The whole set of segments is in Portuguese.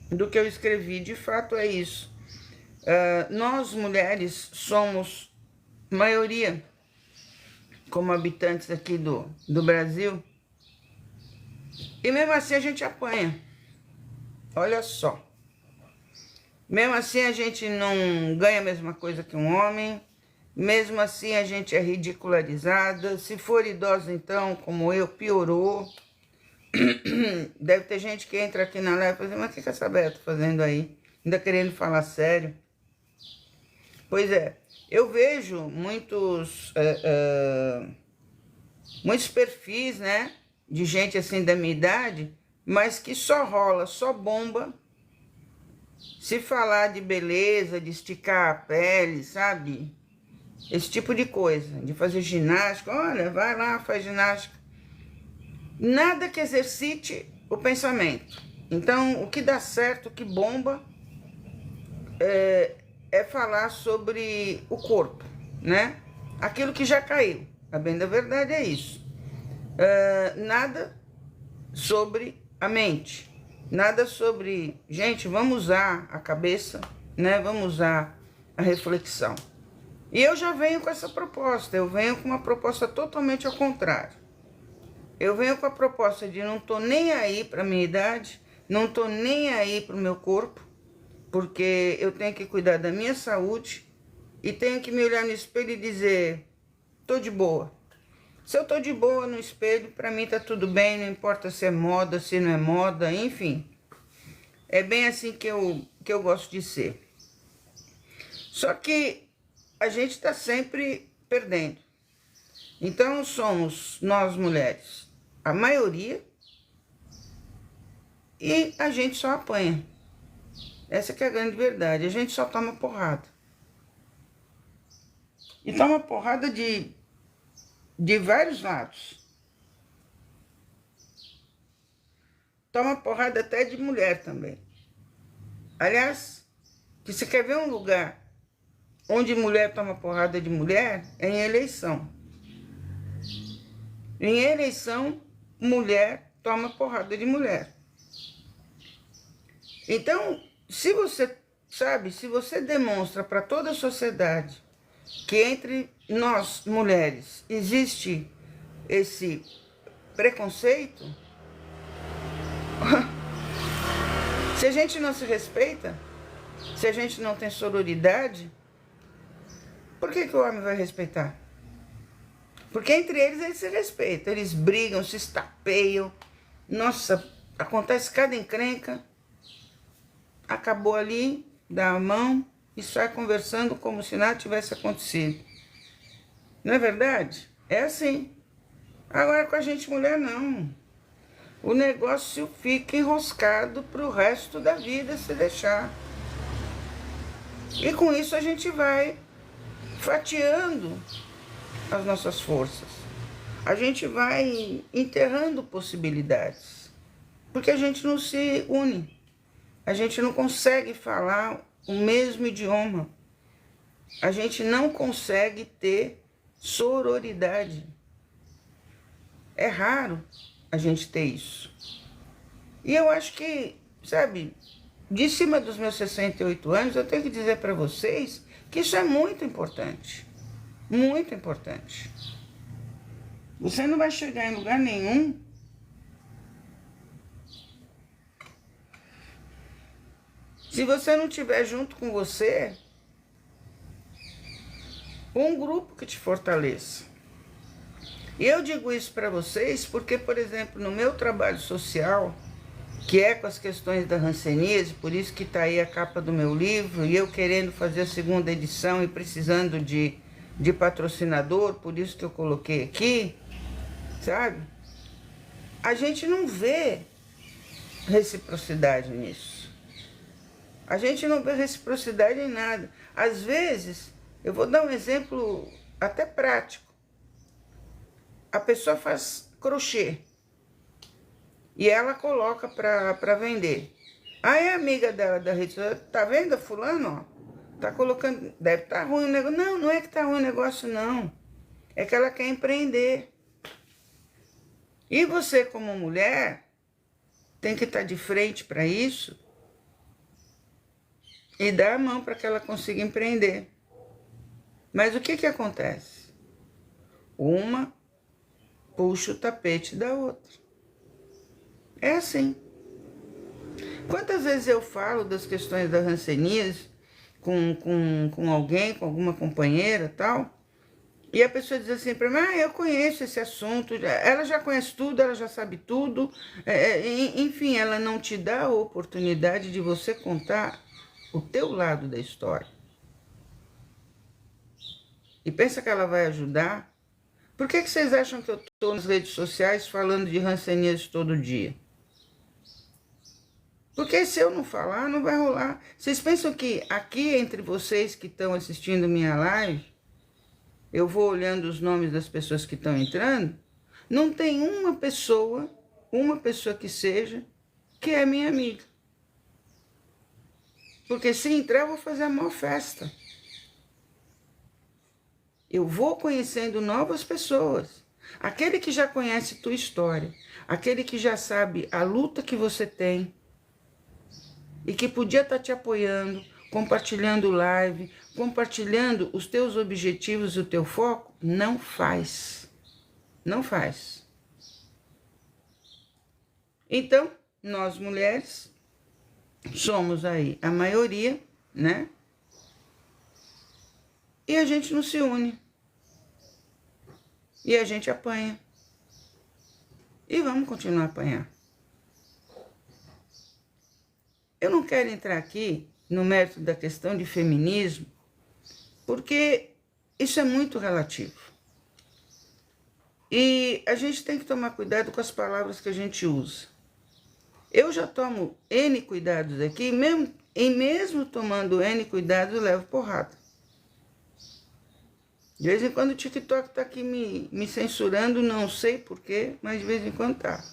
do que eu escrevi. De fato é isso. Nós mulheres somos maioria como habitantes aqui do Brasil, e mesmo assim a gente apanha. Olha só. Mesmo assim a gente não ganha a mesma coisa que um homem, mesmo assim a gente é ridicularizada. Se for idosa, então, como eu, piorou. Deve ter gente que entra aqui na live e fala, mas o que essa Beta tá fazendo aí? Ainda querendo falar sério. Pois é, eu vejo muitos perfis, né, de gente assim da minha idade, mas que só rola, só bomba. Se falar de beleza, de esticar a pele, sabe? Esse tipo de coisa, de fazer ginástica. Olha, vai lá, faz ginástica. Nada que exercite o pensamento. Então, o que dá certo, o que bomba, é falar sobre o corpo, né? Aquilo que já caiu. A bem da verdade é isso. Nada sobre a mente. Nada sobre... Gente, vamos usar a cabeça, né? Vamos usar a reflexão. E eu já venho com essa proposta. Eu venho com uma proposta totalmente ao contrário. Eu venho com a proposta de não tô nem aí para minha idade, não tô nem aí para o meu corpo, porque eu tenho que cuidar da minha saúde e tenho que me olhar no espelho e dizer, tô de boa. Se eu tô de boa no espelho, para mim tá tudo bem, não importa se é moda, se não é moda, enfim. É bem assim que eu gosto de ser. Só que a gente tá sempre perdendo. Então somos nós mulheres a maioria e a gente só apanha. Essa que é a grande verdade, a gente só toma porrada. E toma porrada de vários lados. Toma porrada até de mulher também. Aliás, que você quer ver um lugar onde mulher toma porrada de mulher, é em eleição. Em eleição, mulher toma porrada de mulher. Então, se você, sabe, se você demonstra para toda a sociedade que entre nós, mulheres, existe esse preconceito, se a gente não se respeita, se a gente não tem sororidade, por que o homem vai respeitar? Porque entre eles se respeitam, eles brigam, se estapeiam. Nossa, acontece cada encrenca. Acabou ali, dá a mão e sai conversando como se nada tivesse acontecido. Não é verdade? É assim. Agora com a gente mulher não. O negócio fica enroscado para o resto da vida se deixar. E com isso a gente vai fatiando as nossas forças. A gente vai enterrando possibilidades. Porque a gente não se une. A gente não consegue falar o mesmo idioma. A gente não consegue ter sororidade. É raro a gente ter isso. E eu acho que, sabe, de cima dos meus 68 anos, eu tenho que dizer para vocês que isso é muito importante. Muito importante. Você não vai chegar em lugar nenhum se você não tiver junto com você um grupo que te fortaleça. E eu digo isso para vocês porque, por exemplo, no meu trabalho social, que é com as questões da hanseníase, por isso que está aí a capa do meu livro, e eu querendo fazer a segunda edição e precisando de patrocinador, por isso que eu coloquei aqui, sabe? A gente não vê reciprocidade nisso. A gente não vê reciprocidade em nada. Às vezes, eu vou dar um exemplo até prático. A pessoa faz crochê e ela coloca para vender. Aí a amiga dela da rede social, tá vendo fulano, ó? Tá colocando, deve estar ruim o negócio. Não, não é que tá ruim o negócio, não. É que ela quer empreender. E você, como mulher, tem que estar de frente para isso e dá a mão para que ela consiga empreender. Mas o que acontece? Uma puxa o tapete da outra. É assim. Quantas vezes eu falo das questões da hanseníase com alguém, com alguma companheira tal, e a pessoa diz assim para mim, eu conheço esse assunto, ela já conhece tudo, ela já sabe tudo, enfim, ela não te dá a oportunidade de você contar o teu lado da história. E pensa que ela vai ajudar? Por que vocês acham que eu estou nas redes sociais falando de hanseníase todo dia? Porque se eu não falar, não vai rolar. Vocês pensam que aqui entre vocês que estão assistindo minha live, eu vou olhando os nomes das pessoas que estão entrando, não tem uma pessoa que seja, que é minha amiga. Porque se entrar, eu vou fazer a maior festa. Eu vou conhecendo novas pessoas. Aquele que já conhece tua história, aquele que já sabe a luta que você tem, e que podia estar te apoiando, compartilhando live, compartilhando os teus objetivos e o teu foco, não faz. Não faz. Então, nós mulheres somos aí a maioria, né? E a gente não se une. E a gente apanha. E vamos continuar a apanhar. Eu não quero entrar aqui no mérito da questão de feminismo, porque isso é muito relativo. E a gente tem que tomar cuidado com as palavras que a gente usa. Eu já tomo N cuidados aqui, mesmo tomando N cuidados, eu levo porrada. De vez em quando o TikTok está aqui me censurando, não sei porquê, mas de vez em quando tá.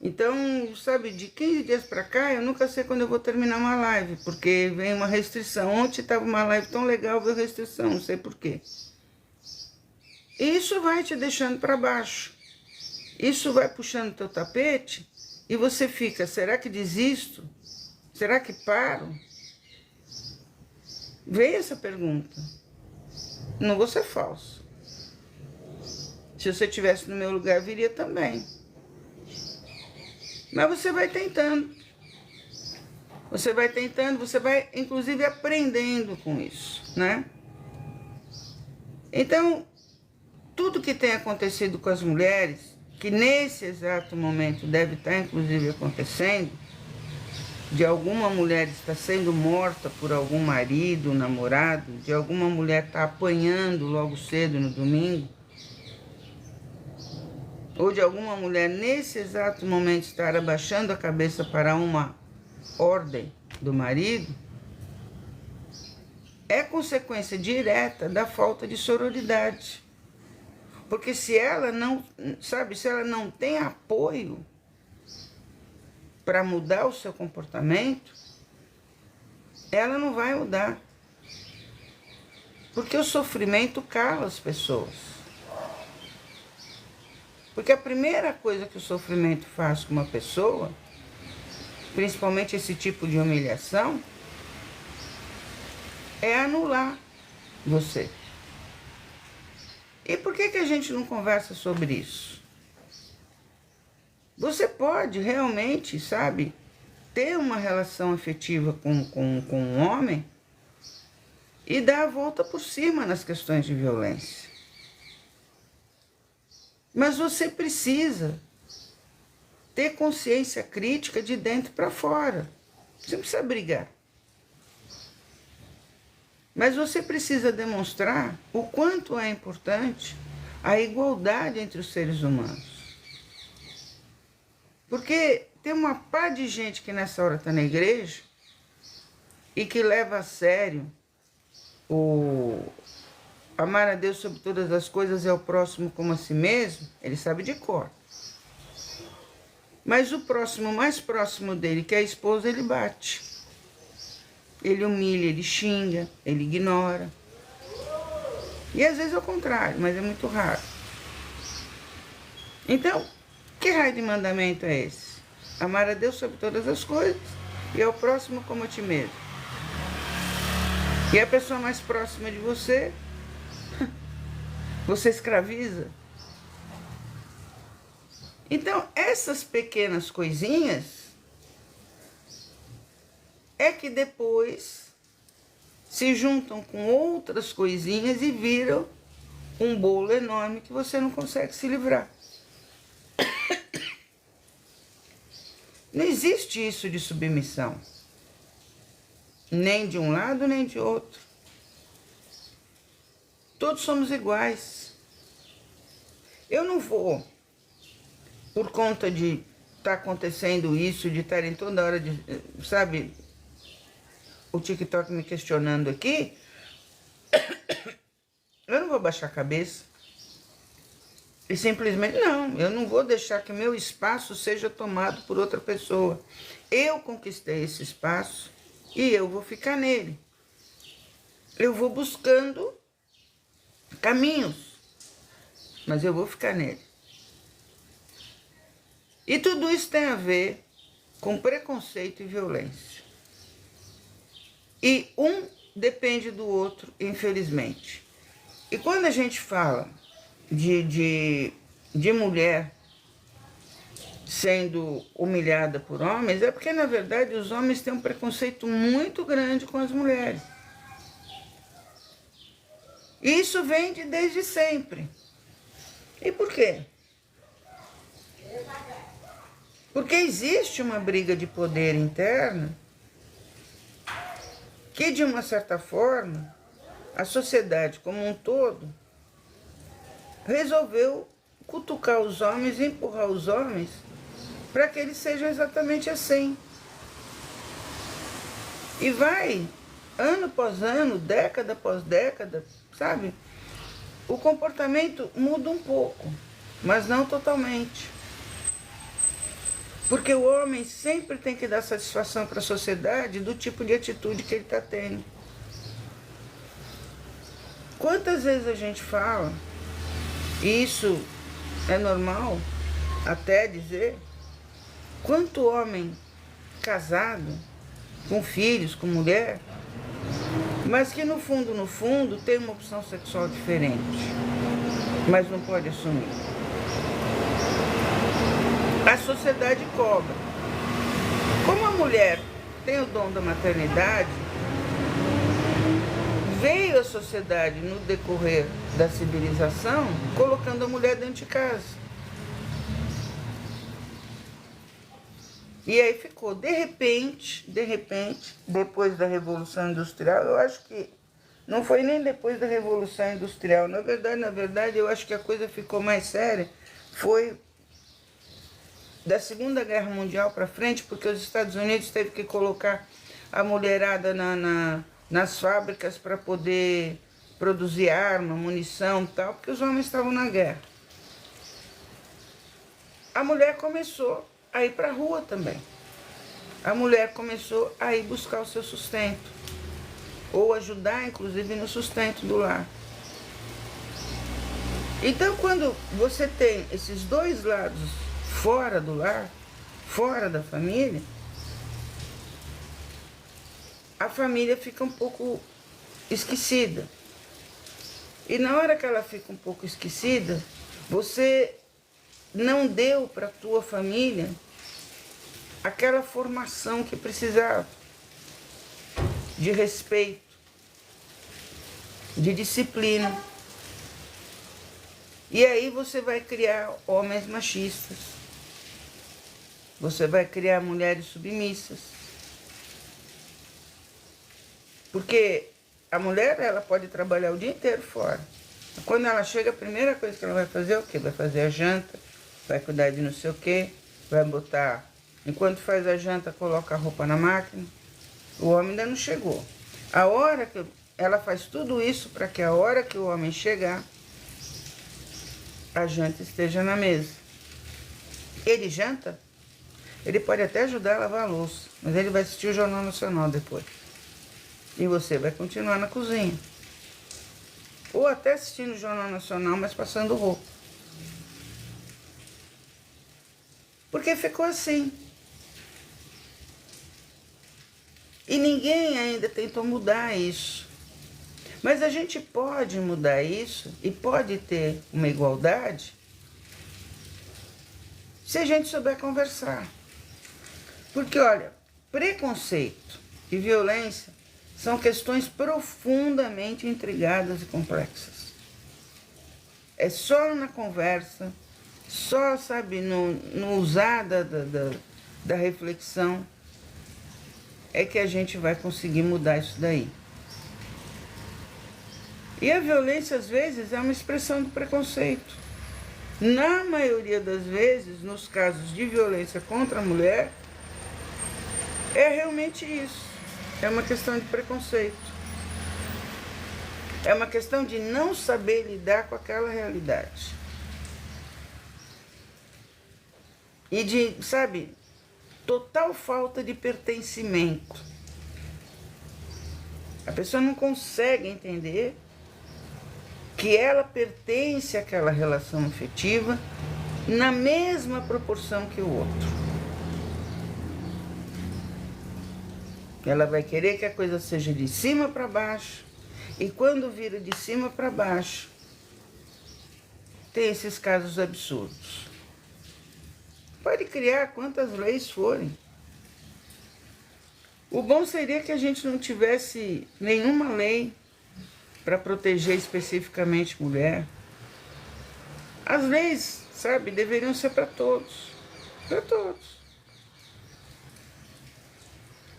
Então, sabe, de 15 dias para cá, eu nunca sei quando eu vou terminar uma live, porque vem uma restrição. Ontem estava uma live tão legal, veio restrição, não sei porquê. E isso vai te deixando para baixo. Isso vai puxando teu tapete e você fica, será que desisto? Será que paro? Veio essa pergunta. Não vou ser falso. Se você estivesse no meu lugar, viria também. Mas você vai tentando. Você vai tentando, você vai, inclusive, aprendendo com isso, né? Então, tudo que tem acontecido com as mulheres, que nesse exato momento deve estar, inclusive, acontecendo, de alguma mulher estar sendo morta por algum marido, namorado, de alguma mulher estar apanhando logo cedo no domingo, ou de alguma mulher nesse exato momento estar abaixando a cabeça para uma ordem do marido, é consequência direta da falta de sororidade. Porque se ela não, sabe, se ela não tem apoio para mudar o seu comportamento, ela não vai mudar. Porque o sofrimento cala as pessoas. Porque a primeira coisa que o sofrimento faz com uma pessoa, principalmente esse tipo de humilhação, é anular você. E por que a gente não conversa sobre isso? Você pode realmente, sabe, ter uma relação afetiva com um homem e dar a volta por cima nas questões de violência. Mas você precisa ter consciência crítica de dentro para fora. Você não precisa brigar. Mas você precisa demonstrar o quanto é importante a igualdade entre os seres humanos. Porque tem uma pá de gente que nessa hora está na igreja e que leva a sério o amar a Deus sobre todas as coisas e ao próximo como a si mesmo, ele sabe de cor. Mas o próximo, mais próximo dele, que é a esposa, ele bate. Ele humilha, ele xinga, ele ignora. E às vezes é o contrário, mas é muito raro. Então, que raio de mandamento é esse? Amar a Deus sobre todas as coisas e ao próximo como a ti mesmo. E a pessoa mais próxima de você, você escraviza. Então, essas pequenas coisinhas é que depois se juntam com outras coisinhas e viram um bolo enorme que você não consegue se livrar. Não existe isso de submissão, nem de um lado nem de outro. Todos somos iguais. Eu não vou, por conta de estar acontecendo isso, de estarem toda hora, sabe, o TikTok me questionando aqui, eu não vou baixar a cabeça. E simplesmente, não, eu não vou deixar que meu espaço seja tomado por outra pessoa. Eu conquistei esse espaço e eu vou ficar nele. Eu vou buscando caminhos, mas eu vou ficar nele. E tudo isso tem a ver com preconceito e violência. E um depende do outro, infelizmente. E quando a gente fala de mulher sendo humilhada por homens, é porque, na verdade, os homens têm um preconceito muito grande com as mulheres. E isso vem desde sempre. E por quê? Porque existe uma briga de poder interna que, de uma certa forma, a sociedade como um todo resolveu cutucar os homens e empurrar os homens para que eles sejam exatamente assim. E vai, ano após ano, década após década, sabe? O comportamento muda um pouco, mas não totalmente. Porque o homem sempre tem que dar satisfação para a sociedade do tipo de atitude que ele está tendo. Quantas vezes a gente fala, e isso é normal até dizer, quanto homem casado, com filhos, com mulher, mas que no fundo, tem uma opção sexual diferente, mas não pode assumir. A sociedade cobra. Como a mulher tem o dom da maternidade, veio a sociedade, no decorrer da civilização, colocando a mulher dentro de casa. E aí ficou, de repente, depois da Revolução Industrial, eu acho que não foi nem depois da Revolução Industrial, na verdade, eu acho que a coisa ficou mais séria, foi da Segunda Guerra Mundial para frente, porque os Estados Unidos teve que colocar a mulherada nas fábricas para poder produzir arma, munição e tal, porque os homens estavam na guerra. A mulher começou a ir para a rua também. A mulher começou a ir buscar o seu sustento, ou ajudar, inclusive, no sustento do lar. Então, quando você tem esses dois lados fora do lar, fora da família, a família fica um pouco esquecida. E na hora que ela fica um pouco esquecida, você não deu para a tua família aquela formação que precisava, de respeito, de disciplina. E aí você vai criar homens machistas, você vai criar mulheres submissas. Porque a mulher, ela pode trabalhar o dia inteiro fora. Quando ela chega, a primeira coisa que ela vai fazer é o quê? Vai fazer a janta, vai cuidar de não sei o quê, vai botar... Enquanto faz a janta, coloca a roupa na máquina. O homem ainda não chegou. A hora que ela faz tudo isso para que a hora que o homem chegar, a janta esteja na mesa. Ele janta, ele pode até ajudar a lavar a louça, mas ele vai assistir o Jornal Nacional depois. E você vai continuar na cozinha. Ou até assistindo o Jornal Nacional, mas passando roupa. Porque ficou assim. E ninguém ainda tentou mudar isso. Mas a gente pode mudar isso e pode ter uma igualdade se a gente souber conversar. Porque, olha, preconceito e violência são questões profundamente intrigadas e complexas. É só na conversa, só, sabe, no usar da reflexão, é que a gente vai conseguir mudar isso daí. E a violência, às vezes, é uma expressão do preconceito. Na maioria das vezes, nos casos de violência contra a mulher, é realmente isso. É uma questão de preconceito. É uma questão de não saber lidar com aquela realidade. E de, sabe, total falta de pertencimento. A pessoa não consegue entender que ela pertence àquela relação afetiva na mesma proporção que o outro. Ela vai querer que a coisa seja de cima para baixo, e quando vira de cima para baixo, tem esses casos absurdos. Pode criar quantas leis forem. O bom seria que a gente não tivesse nenhuma lei para proteger especificamente mulher. As leis, sabe, deveriam ser para todos. Para todos.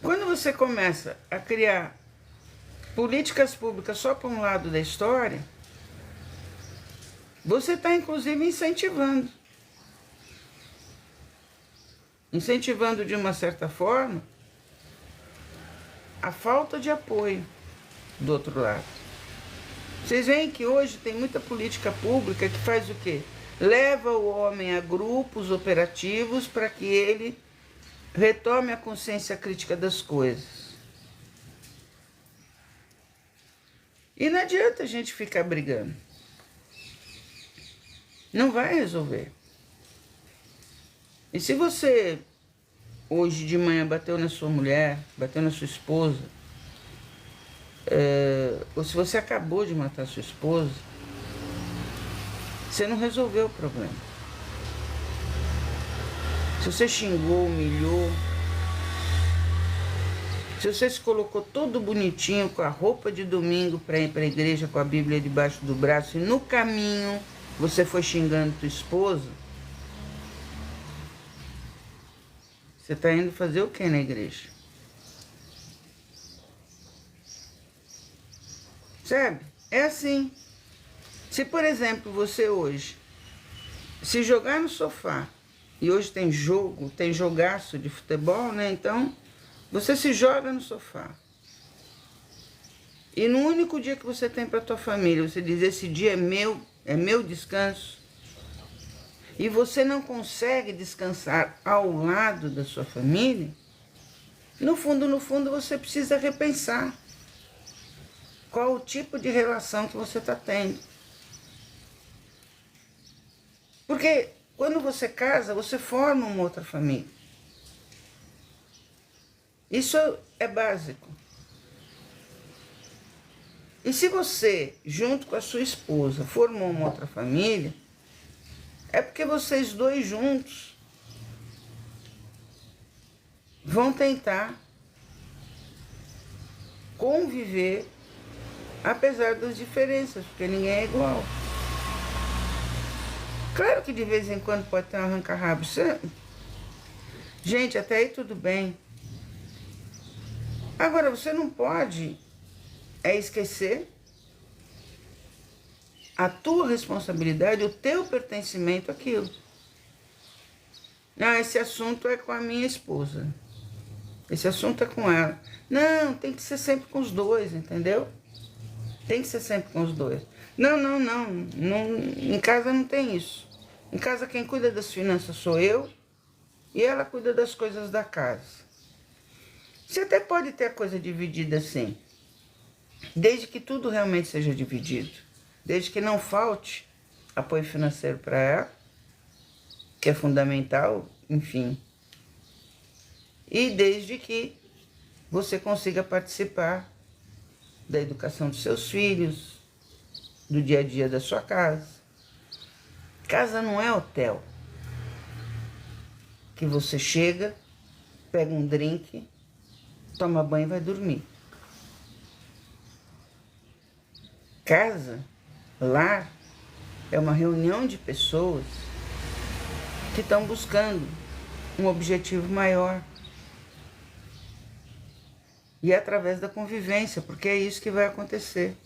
Quando você começa a criar políticas públicas só para um lado da história, você está inclusive incentivando de uma certa forma a falta de apoio do outro lado. Vocês veem que hoje tem muita política pública que faz o quê? Leva o homem a grupos operativos para que ele retome a consciência crítica das coisas. E não adianta a gente ficar brigando. Não vai resolver. E se você hoje de manhã bateu na sua mulher, bateu na sua esposa, ou se você acabou de matar sua esposa, você não resolveu o problema. Se você xingou, humilhou, se você se colocou todo bonitinho com a roupa de domingo para ir para a igreja com a Bíblia debaixo do braço e no caminho você foi xingando tua esposa, você está indo fazer o que na igreja? Sabe? É assim. Se, por exemplo, você hoje se jogar no sofá, e hoje tem jogo, tem jogaço de futebol, né? Então, você se joga no sofá. E no único dia que você tem para tua família, você diz, esse dia é meu descanso. E você não consegue descansar ao lado da sua família, no fundo, você precisa repensar qual o tipo de relação que você está tendo. Porque quando você casa, você forma uma outra família. Isso é básico. E se você, junto com a sua esposa, formou uma outra família, é porque vocês dois juntos vão tentar conviver apesar das diferenças, porque ninguém é igual. Claro que de vez em quando pode ter um arranca-rabo. Gente, até aí tudo bem. Agora, você não pode esquecer a tua responsabilidade, o teu pertencimento àquilo. Não, esse assunto é com a minha esposa. Esse assunto é com ela. Não, tem que ser sempre com os dois, entendeu? Tem que ser sempre com os dois. Não, em casa não tem isso. Em casa quem cuida das finanças sou eu e ela cuida das coisas da casa. Você até pode ter a coisa dividida assim, desde que tudo realmente seja dividido. Desde que não falte apoio financeiro para ela, que é fundamental, enfim. E desde que você consiga participar da educação dos seus filhos, do dia a dia da sua casa. Casa não é hotel, que você chega, pega um drink, toma banho e vai dormir. Casa, lar, é uma reunião de pessoas que estão buscando um objetivo maior. E é através da convivência, porque é isso que vai acontecer.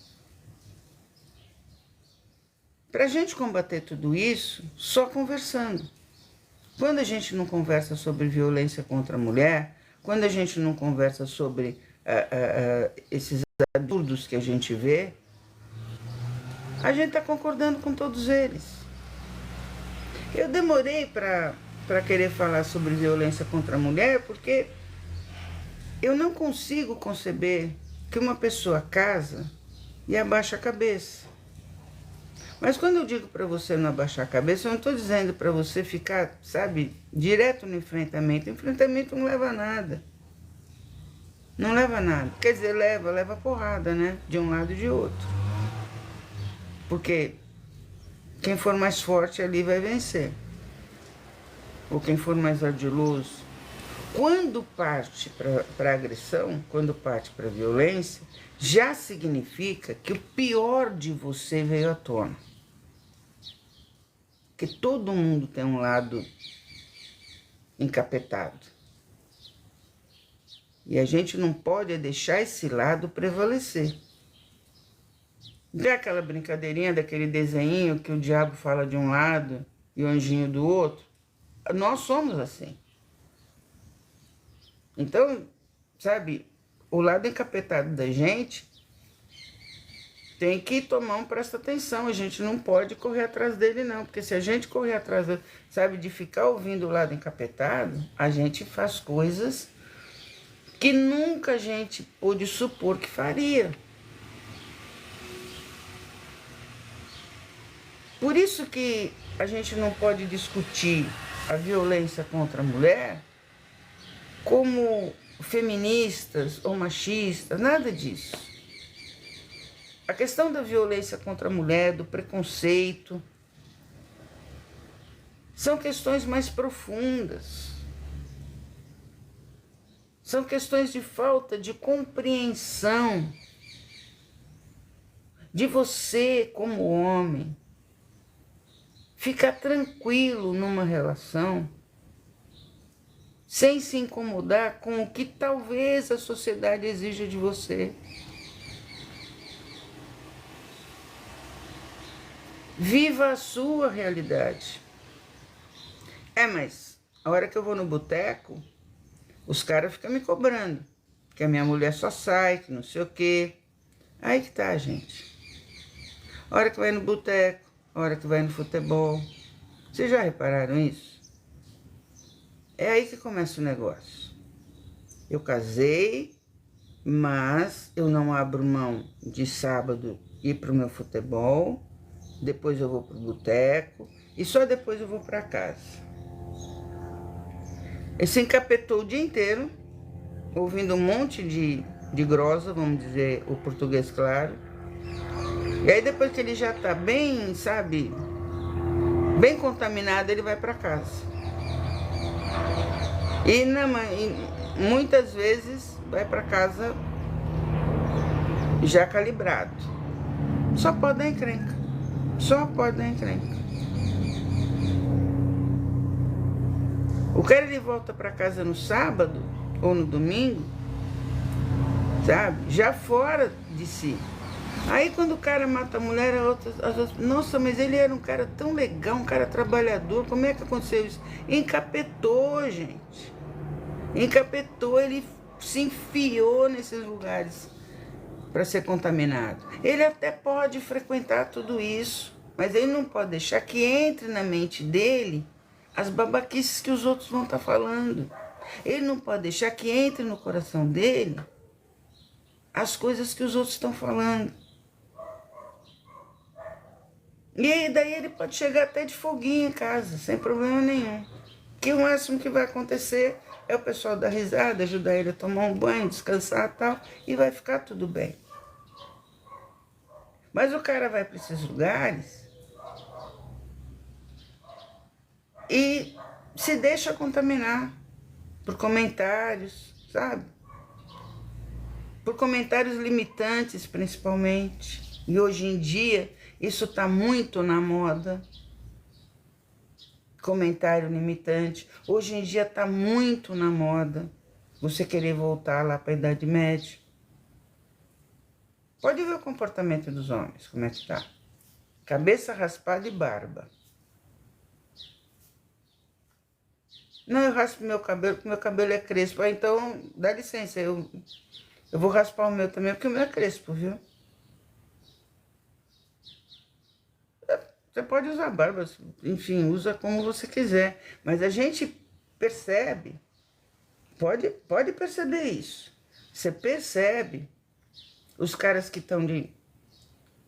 Para a gente combater tudo isso, só conversando. Quando a gente não conversa sobre violência contra a mulher, quando a gente não conversa sobre esses absurdos que a gente vê, a gente está concordando com todos eles. Eu demorei para querer falar sobre violência contra a mulher, porque eu não consigo conceber que uma pessoa casa e abaixa a cabeça. Mas quando eu digo para você não abaixar a cabeça, eu não estou dizendo para você ficar, sabe, direto no enfrentamento. O enfrentamento não leva a nada. Não leva a nada. Quer dizer, leva porrada, né? De um lado e de outro. Porque quem for mais forte ali vai vencer. Ou quem for mais ardiloso. Quando parte para agressão, quando parte para violência, já significa que o pior de você veio à tona. Que todo mundo tem um lado encapetado. E a gente não pode deixar esse lado prevalecer. Não é aquela brincadeirinha daquele desenho que o diabo fala de um lado e o anjinho do outro? Nós somos assim. Então, sabe, o lado encapetado da gente tem que tomar presta atenção. A gente não pode correr atrás dele, não. Porque se a gente correr atrás, sabe, de ficar ouvindo o lado encapetado, a gente faz coisas que nunca a gente pôde supor que faria. Por isso que a gente não pode discutir a violência contra a mulher como feministas ou machistas, nada disso. A questão da violência contra a mulher, do preconceito, são questões mais profundas. São questões de falta de compreensão de você como homem ficar tranquilo numa relação sem se incomodar com o que talvez a sociedade exija de você. Viva a sua realidade. Mas a hora que eu vou no boteco, os caras ficam me cobrando, que a minha mulher só sai, que não sei o quê. Aí que tá, gente. A hora que vai no boteco, a hora que vai no futebol. Vocês já repararam isso? É aí que começa o negócio. Eu casei, mas eu não abro mão de sábado ir pro meu futebol, depois eu vou pro boteco e só depois eu vou para casa. Ele se encapetou o dia inteiro, ouvindo um monte de grosa, vamos dizer, o português claro. E aí depois que ele já tá bem, sabe, bem contaminado, ele vai para casa. E muitas vezes vai para casa já calibrado. Só pode dar encrenca. Só pode dar encrenca. O cara, ele volta para casa no sábado ou no domingo, sabe? Já fora de si. Aí quando o cara mata a mulher, as outras, nossa, mas ele era um cara tão legal, um cara trabalhador, como é que aconteceu isso? Encapetou, gente. Encapetou, ele se enfiou nesses lugares para ser contaminado. Ele até pode frequentar tudo isso, mas ele não pode deixar que entre na mente dele as babaquices que os outros vão estar falando. Ele não pode deixar que entre no coração dele as coisas que os outros estão falando. E daí ele pode chegar até de foguinho em casa, sem problema nenhum. Que o máximo que vai acontecer, é o pessoal dar risada, ajudar ele a tomar um banho, descansar e tal, e vai ficar tudo bem. Mas o cara vai para esses lugares e se deixa contaminar por comentários, sabe? Por comentários limitantes, principalmente. E hoje em dia, isso está muito na moda. Comentário limitante. Hoje em dia está muito na moda você querer voltar lá para a Idade Média. Pode ver o comportamento dos homens, como é que tá. Cabeça raspada e barba. Não, eu raspo meu cabelo, porque meu cabelo é crespo. Ah, então, dá licença, eu vou raspar o meu também, porque o meu é crespo, viu? Você pode usar barba, enfim, usa como você quiser. Mas a gente percebe, pode perceber isso. Você percebe os caras que estão de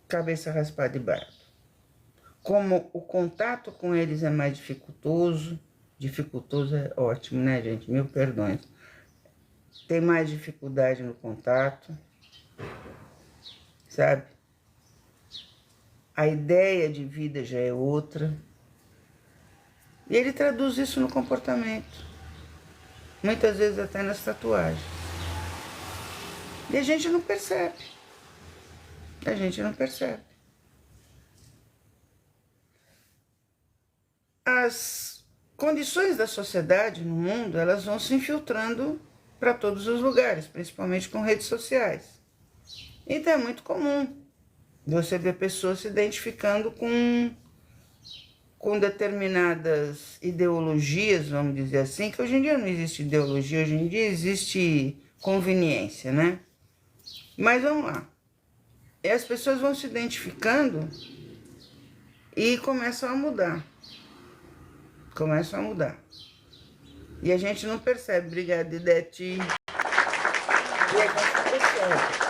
cabeça raspada e barba. Como o contato com eles é mais dificultoso. Dificultoso é ótimo, né, gente? Mil perdões. Tem mais dificuldade no contato, sabe? A ideia de vida já é outra. E ele traduz isso no comportamento. Muitas vezes até nas tatuagens. E a gente não percebe. A gente não percebe. As condições da sociedade no mundo, elas vão se infiltrando para todos os lugares, principalmente com redes sociais. Então é muito comum você ver pessoas se identificando com determinadas ideologias, vamos dizer assim, que hoje em dia não existe ideologia, hoje em dia existe conveniência, né? Mas vamos lá. E as pessoas vão se identificando e começam a mudar. Começam a mudar. E a gente não percebe. Obrigada, Idete. E a gente percebe.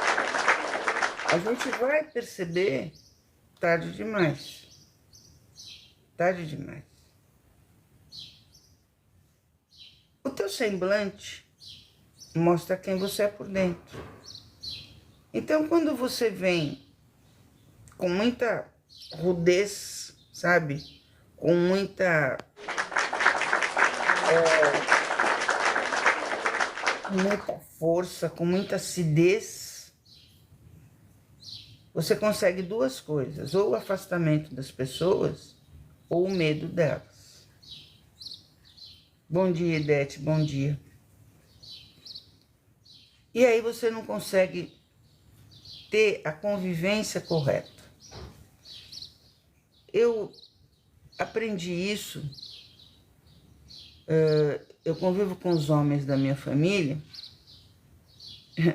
A gente vai perceber tarde demais. Tarde demais. O teu semblante mostra quem você é por dentro. Então, quando você vem com muita rudez, sabe? Com muita força, com muita acidez, você consegue duas coisas, ou o afastamento das pessoas, ou o medo delas. Bom dia, Idete, bom dia. E aí você não consegue ter a convivência correta. Eu aprendi isso, eu convivo com os homens da minha família,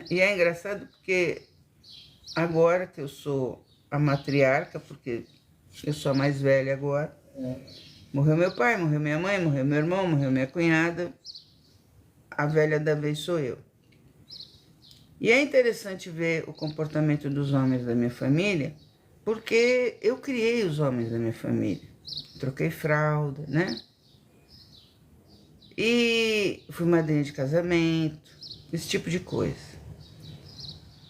e é engraçado porque agora que eu sou a matriarca, porque eu sou a mais velha agora, morreu meu pai, morreu minha mãe, morreu meu irmão, morreu minha cunhada, a velha da vez sou eu. E é interessante ver o comportamento dos homens da minha família, porque eu criei os homens da minha família. Troquei fralda, né? E fui madrinha de casamento, esse tipo de coisa.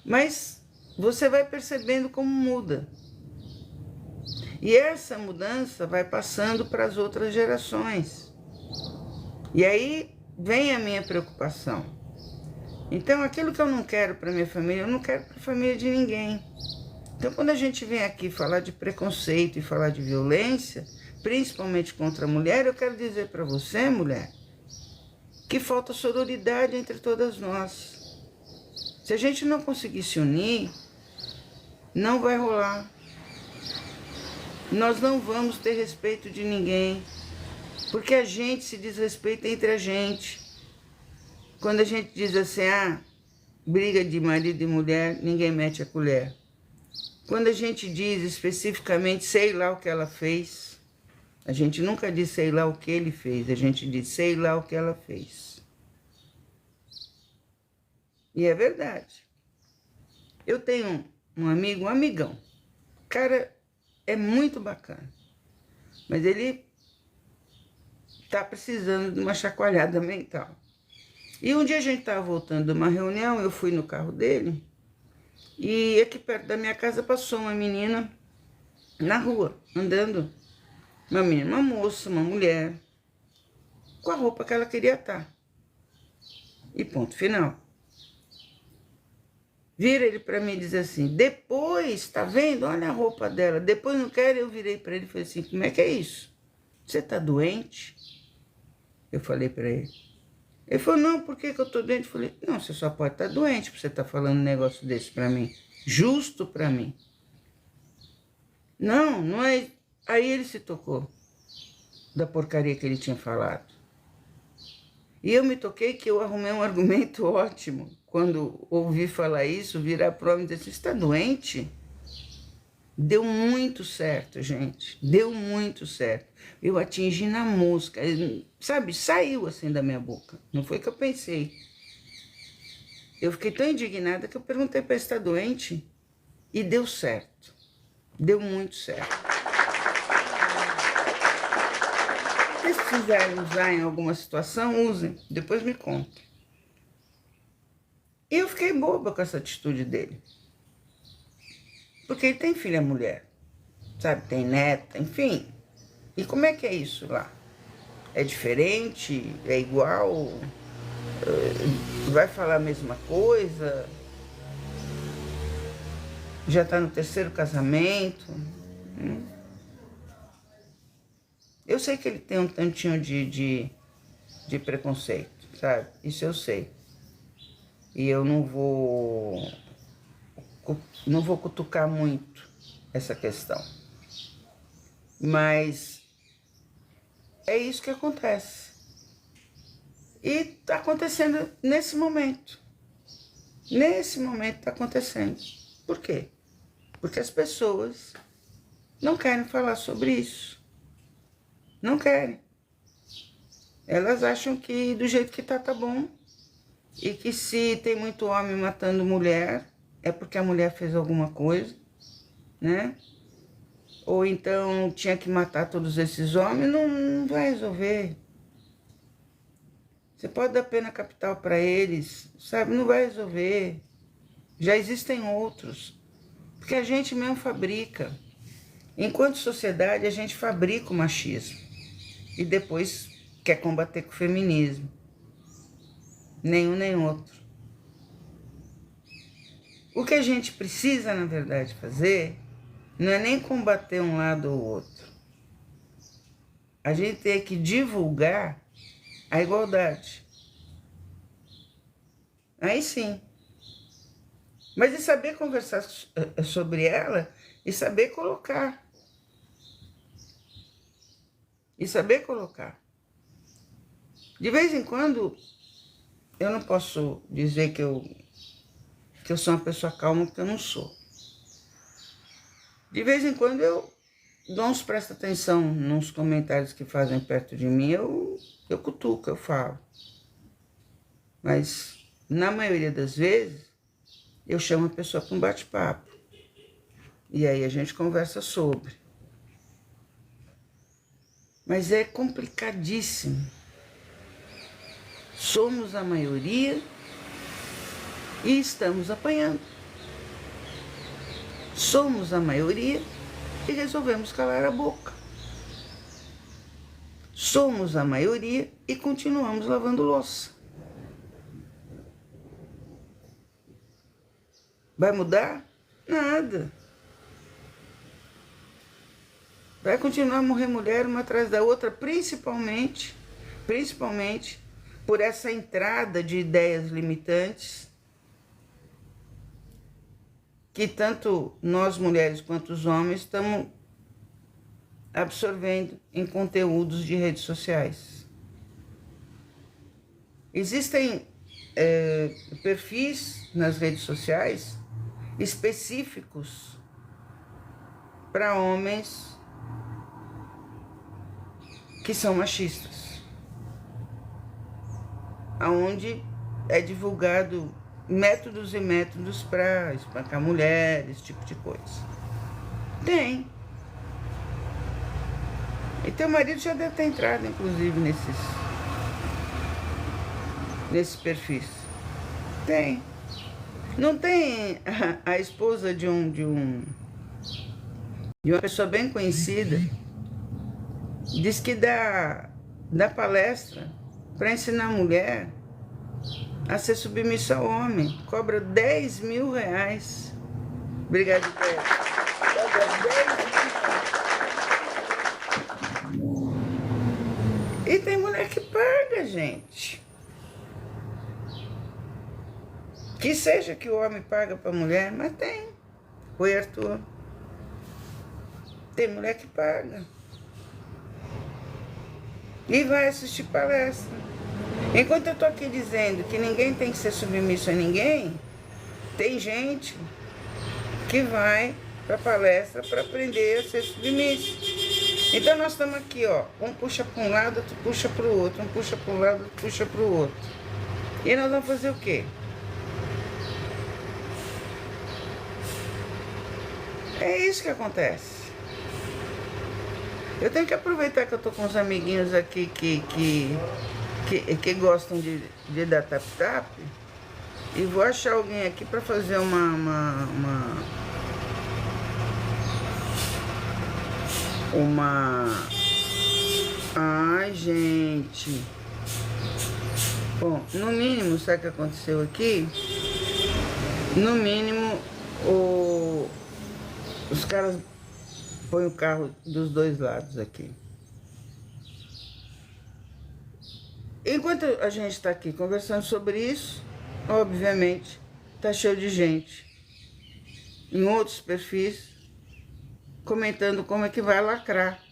Mas você vai percebendo como muda. E essa mudança vai passando para as outras gerações. E aí vem a minha preocupação. Então, aquilo que eu não quero para minha família, eu não quero para a família de ninguém. Então, quando a gente vem aqui falar de preconceito e falar de violência, principalmente contra a mulher, eu quero dizer para você, mulher, que falta sororidade entre todas nós. Se a gente não conseguir se unir, não vai rolar. Nós não vamos ter respeito de ninguém, porque a gente se desrespeita entre a gente. Quando a gente diz assim, briga de marido e mulher, ninguém mete a colher. Quando a gente diz especificamente, sei lá o que ela fez, a gente nunca diz sei lá o que ele fez, a gente diz sei lá o que ela fez. E é verdade. Eu tenho um amigo, um amigão. O cara é muito bacana, mas ele tá precisando de uma chacoalhada mental. E um dia a gente estava voltando de uma reunião, eu fui no carro dele, e aqui perto da minha casa passou uma menina na rua, andando. Uma menina, uma moça, uma mulher, com a roupa que ela queria estar. E ponto final. Vira ele para mim e diz assim, depois, tá vendo? Olha a roupa dela. Depois não quero, eu virei para ele e falei assim, como é que é isso? Você tá doente? Eu falei para ele. Ele falou, não, por que eu tô doente? Eu falei, não, você só pode estar doente pra você estar falando um negócio desse para mim. Justo para mim. Não, não é... Aí ele se tocou da porcaria que ele tinha falado. E eu me toquei que eu arrumei um argumento ótimo. Quando ouvi falar isso, virar para o homem e dizer, você está doente? Deu muito certo, gente. Deu muito certo. Eu atingi na mosca. Sabe, saiu assim da minha boca. Não foi que eu pensei. Eu fiquei tão indignada que eu perguntei para ele, está doente? E deu certo. Deu muito certo. Se vocês quiserem usar em alguma situação, usem. Depois me contem. E eu fiquei boba com essa atitude dele. Porque ele tem filha mulher, sabe? Tem neta, enfim. E como é que é isso lá? É diferente? É igual? Vai falar a mesma coisa? Já tá no terceiro casamento? Eu sei que ele tem um tantinho de preconceito, sabe? Isso eu sei. E eu não vou cutucar muito essa questão. Mas é isso que acontece. E tá acontecendo nesse momento. Nesse momento tá acontecendo. Por quê? Porque as pessoas não querem falar sobre isso. Não querem. Elas acham que do jeito que tá bom. E que se tem muito homem matando mulher, é porque a mulher fez alguma coisa, né? Ou então tinha que matar todos esses homens, não vai resolver. Você pode dar pena capital para eles, sabe? Não vai resolver. Já existem outros. Porque a gente mesmo fabrica. Enquanto sociedade, a gente fabrica o machismo. E depois quer combater com o feminismo. Nenhum nem outro. O que a gente precisa, na verdade, fazer não é nem combater um lado ou outro. A gente tem que divulgar a igualdade. Aí sim. Mas e saber conversar sobre ela e saber colocar. E saber colocar. De vez em quando, eu não posso dizer que eu sou uma pessoa calma, porque eu não sou. De vez em quando eu dou uns presta atenção nos comentários que fazem perto de mim, eu cutuco, eu falo. Mas, na maioria das vezes, eu chamo a pessoa para um bate-papo. E aí a gente conversa sobre. Mas é complicadíssimo. Somos a maioria e estamos apanhando. Somos a maioria e resolvemos calar a boca. Somos a maioria e continuamos lavando louça. Vai mudar? Nada. Vai continuar a morrer mulher uma atrás da outra, principalmente por essa entrada de ideias limitantes que tanto nós mulheres quanto os homens estamos absorvendo em conteúdos de redes sociais. Existem perfis nas redes sociais específicos para homens que são machistas, onde é divulgado métodos e métodos para espancar mulheres, esse tipo de coisa. Tem. E teu marido já deve ter entrado, inclusive, nesses perfis? Tem. Não tem a esposa de uma pessoa bem conhecida, diz que dá palestra para ensinar a mulher a ser submissa ao homem. Cobra 10 mil reais. Obrigado, Pedro. Cobra 10 mil. E tem mulher que paga, gente. Que seja que o homem paga para a mulher, mas tem. Oi, Arthur. Tem mulher que paga. E vai assistir palestra. Enquanto eu tô aqui dizendo que ninguém tem que ser submisso a ninguém, tem gente que vai para palestra para aprender a ser submisso. Então nós estamos aqui, ó, um puxa para um lado, outro puxa para o outro, um puxa para um lado, outro puxa para o outro. E nós vamos fazer o quê? É isso que acontece. Eu tenho que aproveitar que eu tô com uns amiguinhos aqui que gostam de dar tap-tap, e vou achar alguém aqui para fazer Ai, gente. Bom, no mínimo, sabe o que aconteceu aqui? No mínimo, os caras põem o carro dos dois lados aqui. Enquanto a gente está aqui conversando sobre isso, obviamente, tá cheio de gente em outros perfis comentando como é que vai lacrar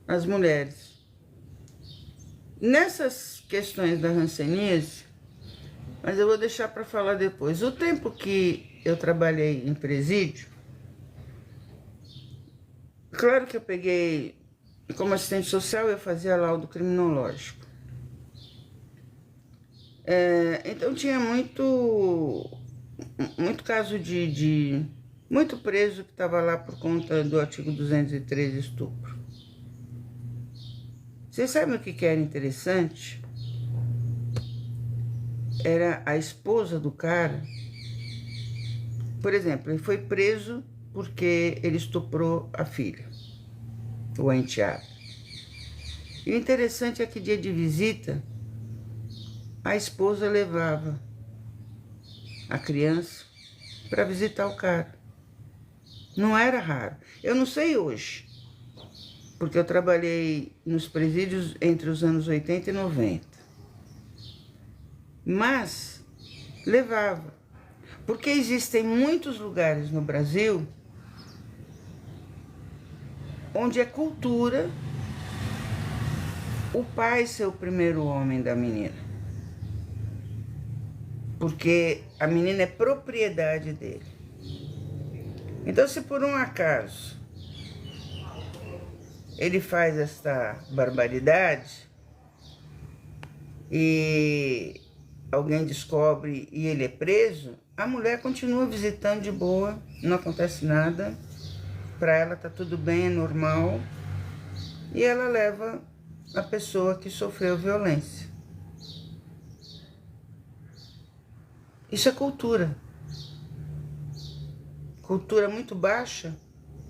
as mulheres. Nessas questões da hanseníase, mas eu vou deixar para falar depois. O tempo que eu trabalhei em presídio, claro que eu peguei, como assistente social, eu fazia laudo criminológico. Então tinha muito caso de muito preso que estava lá por conta do artigo 213, estupro. Vocês sabem o que era interessante? Era a esposa do cara. Por exemplo, ele foi preso porque ele estuprou a filha, o enteado. E o interessante é que dia de visita, a esposa levava a criança para visitar o cara. Não era raro. Eu não sei hoje, porque eu trabalhei nos presídios entre os anos 80 e 90. Mas levava. Porque existem muitos lugares no Brasil onde é cultura o pai ser o primeiro homem da menina. Porque a menina é propriedade dele. Então, se por um acaso ele faz esta barbaridade e alguém descobre e ele é preso, a mulher continua visitando de boa, não acontece nada, para ela tá tudo bem, é normal, e ela leva a pessoa que sofreu violência. Isso é cultura. Cultura muito baixa,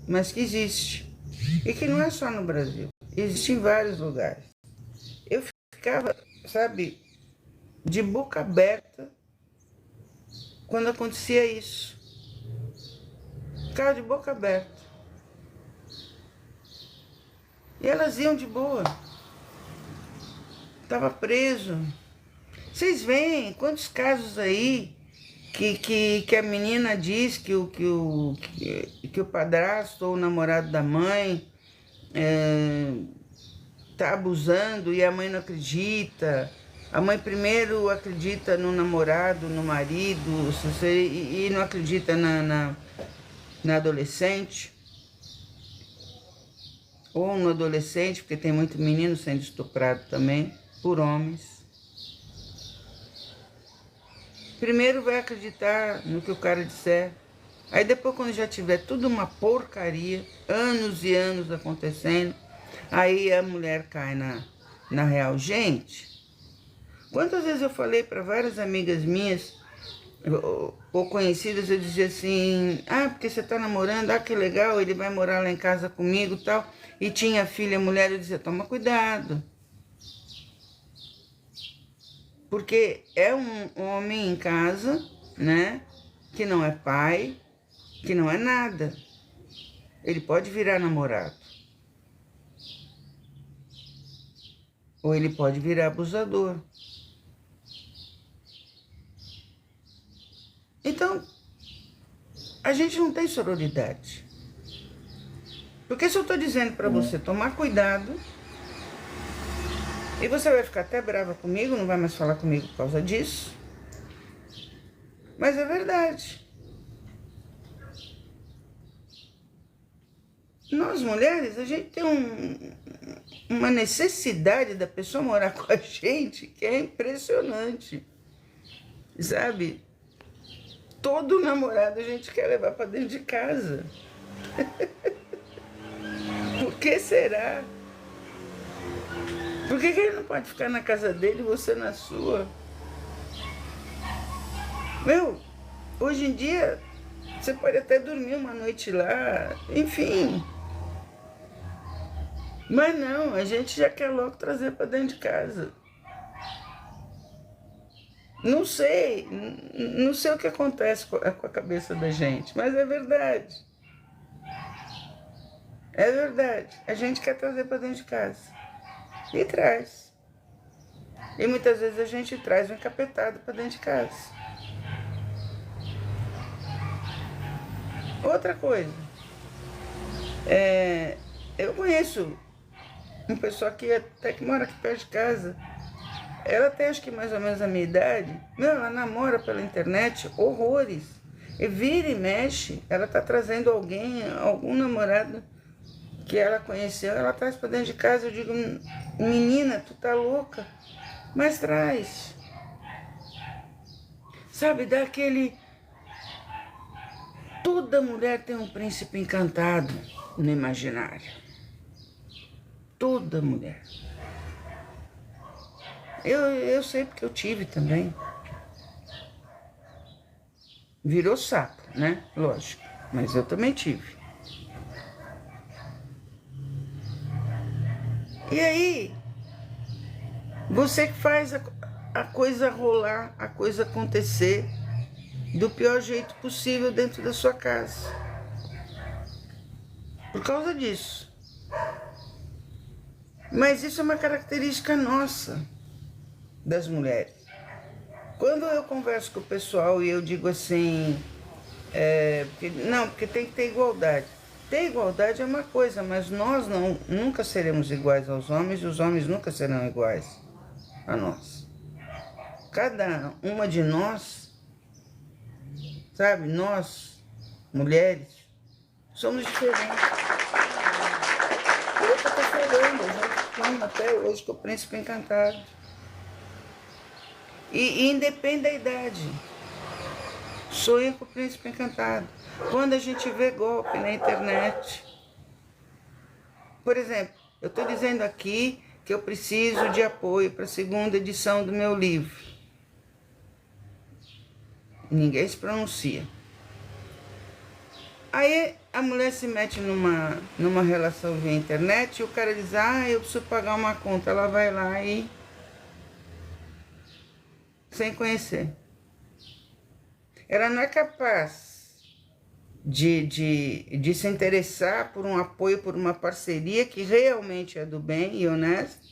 mas que existe. E que não é só no Brasil, existe em vários lugares. Eu ficava, sabe, de boca aberta quando acontecia isso. Ficava de boca aberta. E elas iam de boa. Estava preso. Vocês veem quantos casos aí que a menina diz que o padrasto ou o namorado da mãe tá abusando e a mãe não acredita. A mãe primeiro acredita no namorado, no marido, e não acredita na adolescente. Ou no adolescente, porque tem muito menino sendo estuprado também, por homens. Primeiro vai acreditar no que o cara disser. Aí depois, quando já tiver tudo uma porcaria, anos e anos acontecendo, aí a mulher cai na real. Gente, Quantas vezes eu falei para várias amigas minhas, ou conhecidas, eu dizia assim, ah, porque você tá namorando, ah, que legal, ele vai morar lá em casa comigo e tal. E tinha filha, mulher, eu dizia, toma cuidado. Porque é um homem em casa, né, que não é pai, que não é nada. Ele pode virar namorado. Ou ele pode virar abusador. Então, a gente não tem sororidade. Porque se eu estou dizendo para você tomar cuidado, e você vai ficar até brava comigo, não vai mais falar comigo por causa disso, mas é verdade. Nós mulheres, a gente tem uma necessidade da pessoa morar com a gente que é impressionante, sabe? Todo namorado a gente quer levar para dentro de casa. Por que será? Por que ele não pode ficar na casa dele e você na sua? Meu, hoje em dia, você pode até dormir uma noite lá, enfim. Mas não, a gente já quer logo trazer para dentro de casa. Não sei o que acontece com a cabeça da gente, mas é verdade. É verdade. A gente quer trazer para dentro de casa. E traz. E muitas vezes a gente traz um encapetado para dentro de casa. Outra coisa. Eu conheço uma pessoa aqui até que mora aqui perto de casa. Ela tem acho que mais ou menos a minha idade. Não, ela namora pela internet horrores. E vira e mexe, ela tá trazendo alguém, algum namorado que ela conheceu, ela traz pra dentro de casa. Eu digo, menina, tu tá louca? Mas traz. Sabe, dá aquele... Toda mulher tem um príncipe encantado no imaginário. Toda mulher. Eu sei porque eu tive também. Virou sapo, né? Lógico. Mas eu também tive. E aí, você que faz a coisa rolar, a coisa acontecer do pior jeito possível dentro da sua casa. Por causa disso. Mas isso é uma característica nossa, das mulheres. Quando eu converso com o pessoal e eu digo assim, porque tem que ter igualdade. Ter igualdade é uma coisa, mas nós nunca seremos iguais aos homens e os homens nunca serão iguais a nós. Cada uma de nós, sabe, nós, mulheres, somos diferentes. Eu estou falando, a gente fala até hoje com o Príncipe Encantado. E independe da idade. Sonha com o Príncipe Encantado. Quando a gente vê golpe na internet. Por exemplo, eu estou dizendo aqui que eu preciso de apoio para a segunda edição do meu livro. Ninguém se pronuncia. Aí a mulher se mete numa relação via internet e o cara diz, eu preciso pagar uma conta. Ela vai lá e... sem conhecer. Ela não é capaz de se interessar por um apoio, por uma parceria que realmente é do bem e honesto,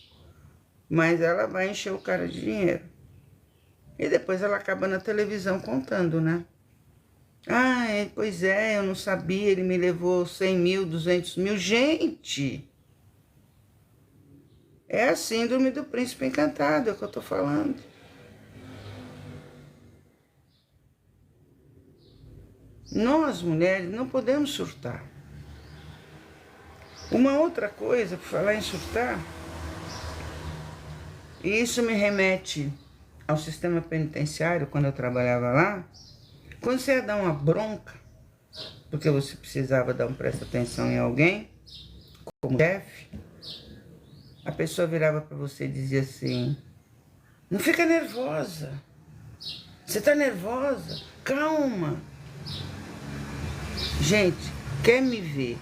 mas ela vai encher o cara de dinheiro. E depois ela acaba na televisão contando, né? Pois é, eu não sabia, ele me levou 100 mil, 200 mil. Gente! É a síndrome do Príncipe Encantado, é o que eu tô falando. Nós, mulheres, não podemos surtar. Uma outra coisa, por falar em surtar, e isso me remete ao sistema penitenciário, quando eu trabalhava lá, quando você ia dar uma bronca, porque você precisava dar um presta atenção em alguém, como chefe, a pessoa virava para você e dizia assim, Não fica nervosa. Você tá nervosa? Calma. Gente, quer me ver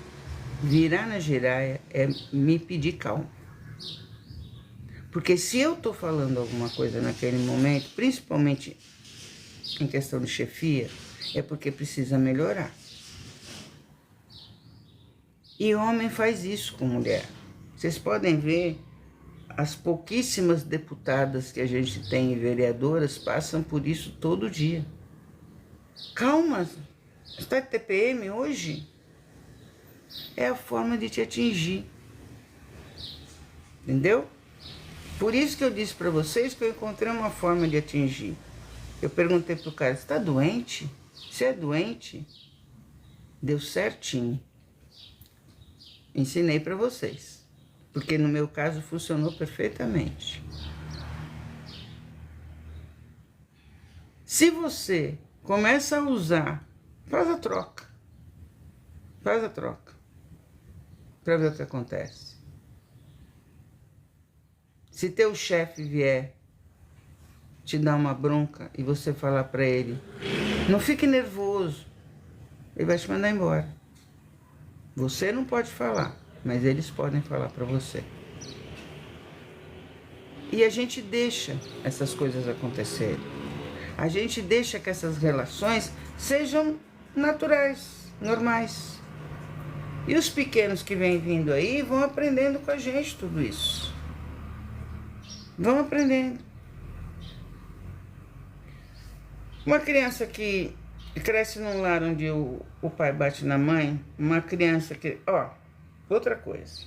virar na giraia é me pedir calma. Porque se eu tô falando alguma coisa naquele momento, principalmente em questão de chefia, é porque precisa melhorar. E homem faz isso com mulher. Vocês podem ver, as pouquíssimas deputadas que a gente tem e vereadoras passam por isso todo dia. Calma, você está de TPM hoje? É a forma de te atingir. Entendeu? Por isso que eu disse para vocês que eu encontrei uma forma de atingir. Eu perguntei pro cara, você tá doente? Se é doente, deu certinho. Ensinei para vocês. Porque no meu caso funcionou perfeitamente. Se você começa a usar, faz a troca. Faz a troca. Para ver o que acontece. Se teu chefe vier te dar uma bronca e você falar para ele, não fique nervoso, ele vai te mandar embora. Você não pode falar, mas eles podem falar para você. E a gente deixa essas coisas acontecerem. A gente deixa que essas relações sejam naturais, normais. E os pequenos que vêm vindo aí vão aprendendo com a gente tudo isso. Vão aprendendo. Uma criança que cresce num lar onde o pai bate na mãe, uma criança que... outra coisa.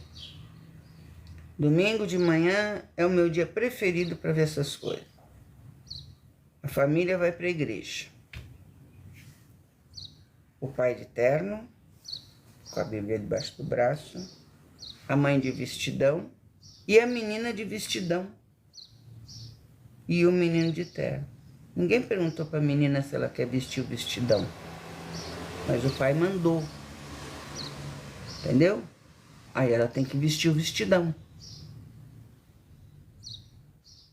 Domingo de manhã é o meu dia preferido para ver essas coisas. A família vai para a igreja. O pai de terno, com a Bíblia debaixo do braço, a mãe de vestidão e a menina de vestidão. E o menino de terno. Ninguém perguntou para a menina se ela quer vestir o vestidão. Mas o pai mandou. Entendeu? Aí ela tem que vestir o vestidão.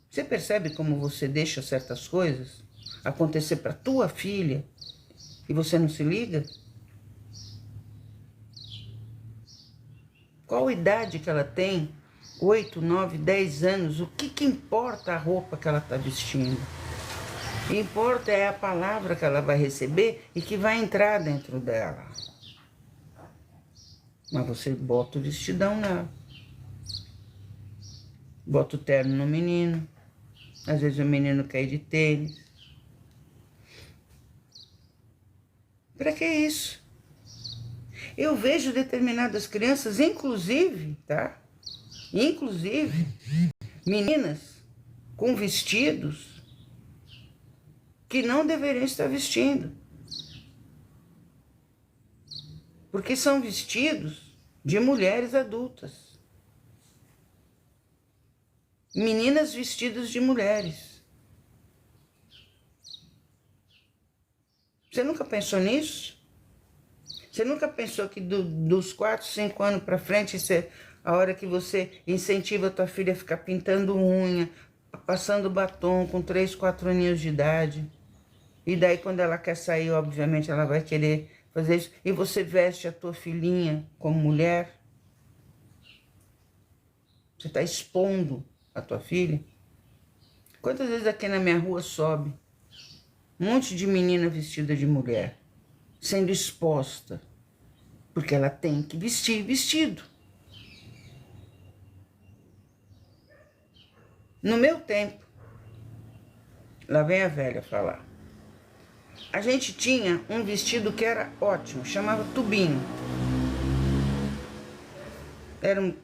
Você percebe como você deixa certas coisas acontecer para tua filha e você não se liga? Qual a idade que ela tem? 8, 9, 10 anos. O que importa a roupa que ela está vestindo? O que importa é a palavra que ela vai receber e que vai entrar dentro dela. Mas você bota o vestidão nela. Bota o terno no menino. Às vezes o menino quer ir de tênis. Para que isso? Eu vejo determinadas crianças, inclusive, tá? Inclusive, meninas com vestidos que não deveriam estar vestindo. Porque são vestidos de mulheres adultas. Meninas vestidas de mulheres. Você nunca pensou nisso? Você nunca pensou que dos 4, 5 anos para frente, a hora que você incentiva a tua filha a ficar pintando unha, passando batom com 3, 4 aninhos de idade, e daí quando ela quer sair, obviamente ela vai querer fazer isso, e você veste a tua filhinha como mulher? Você está expondo a tua filha? Quantas vezes aqui na minha rua sobe um monte de menina vestida de mulher, sendo exposta, porque ela tem que vestir vestido. No meu tempo, lá vem a velha falar, a gente tinha um vestido que era ótimo, chamava tubinho. Era um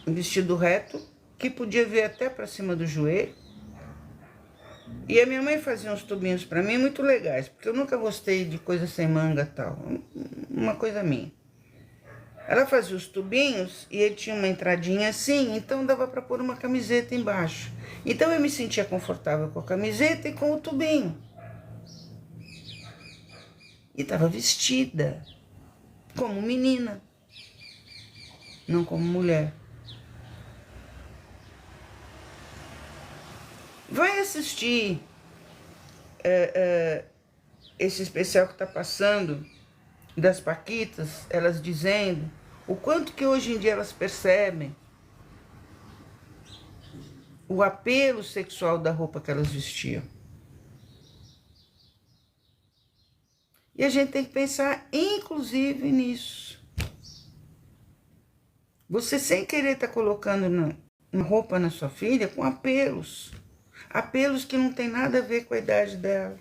vestido reto, que podia vir até para cima do joelho. E a minha mãe fazia uns tubinhos para mim muito legais, porque eu nunca gostei de coisa sem manga e tal, uma coisa minha. Ela fazia os tubinhos e ele tinha uma entradinha assim, então dava para pôr uma camiseta embaixo. Então eu me sentia confortável com a camiseta e com o tubinho. E estava vestida como menina, não como mulher. Vai assistir esse especial que está passando das Paquitas, elas dizendo o quanto que hoje em dia elas percebem o apelo sexual da roupa que elas vestiam. E a gente tem que pensar, inclusive, nisso. Você, sem querer, está colocando uma roupa na sua filha com apelos. Apelos que não tem nada a ver com a idade dela.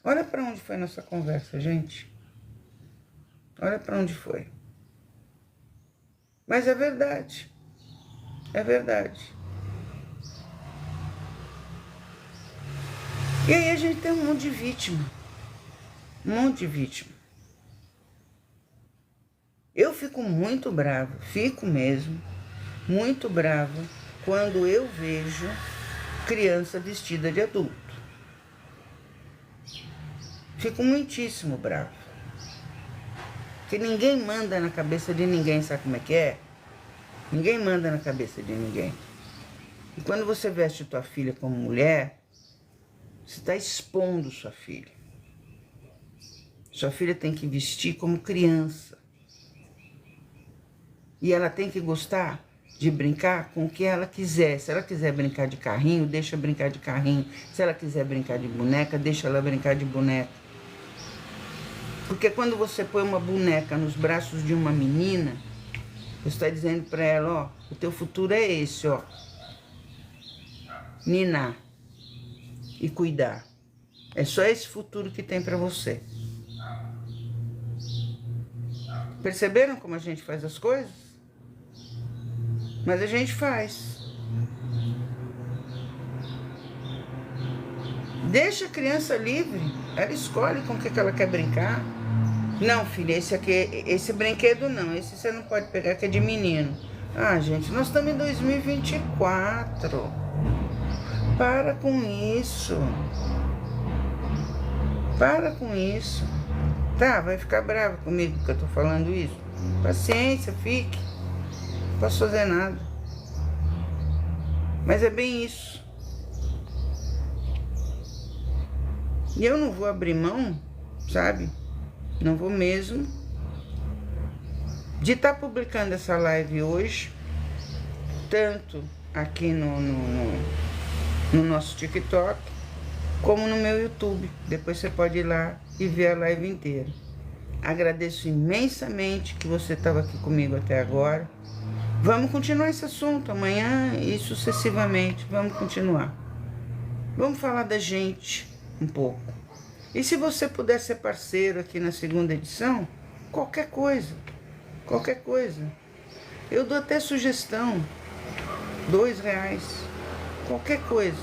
Olha para onde foi nossa conversa, gente. Olha para onde foi. Mas é verdade. É verdade. E aí a gente tem um monte de vítima. Um monte de vítima. Eu fico muito brava, fico mesmo, muito brava, quando eu vejo criança vestida de adulto. Fico muitíssimo brava. Porque ninguém manda na cabeça de ninguém, sabe como é que é? Ninguém manda na cabeça de ninguém. E quando você veste tua filha como mulher, você está expondo sua filha. Sua filha tem que vestir como criança. E ela tem que gostar de brincar com o que ela quiser. Se ela quiser brincar de carrinho, deixa brincar de carrinho. Se ela quiser brincar de boneca, deixa ela brincar de boneca. Porque quando você põe uma boneca nos braços de uma menina, você está dizendo para ela, ó, o teu futuro é esse, ó. Ninar e cuidar. É só esse futuro que tem para você. Perceberam como a gente faz as coisas? Mas a gente faz. Deixa a criança livre. Ela escolhe com o que ela quer brincar. Não, filha, esse brinquedo não. Esse você não pode pegar, que é de menino. Ah, gente, nós estamos em 2024. Para com isso. Para com isso. Tá, vai ficar brava comigo porque eu tô falando isso? Paciência, fique. Não posso fazer nada. Mas é bem isso. E eu não vou abrir mão, sabe? Não vou mesmo. De estar publicando essa live hoje, tanto aqui no nosso TikTok, como no meu YouTube. Depois você pode ir lá e ver a live inteira. Agradeço imensamente que você estava aqui comigo até agora. Vamos continuar esse assunto amanhã e sucessivamente. Vamos continuar. Vamos falar da gente um pouco. E se você puder ser parceiro aqui na segunda edição, qualquer coisa. Qualquer coisa. Eu dou até sugestão. R$2. Qualquer coisa.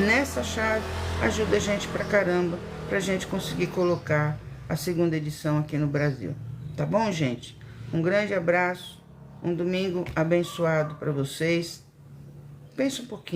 Nessa chave ajuda a gente pra caramba, pra gente conseguir colocar a segunda edição aqui no Brasil. Tá bom, gente? Um grande abraço, um domingo abençoado para vocês. Pensa um pouquinho.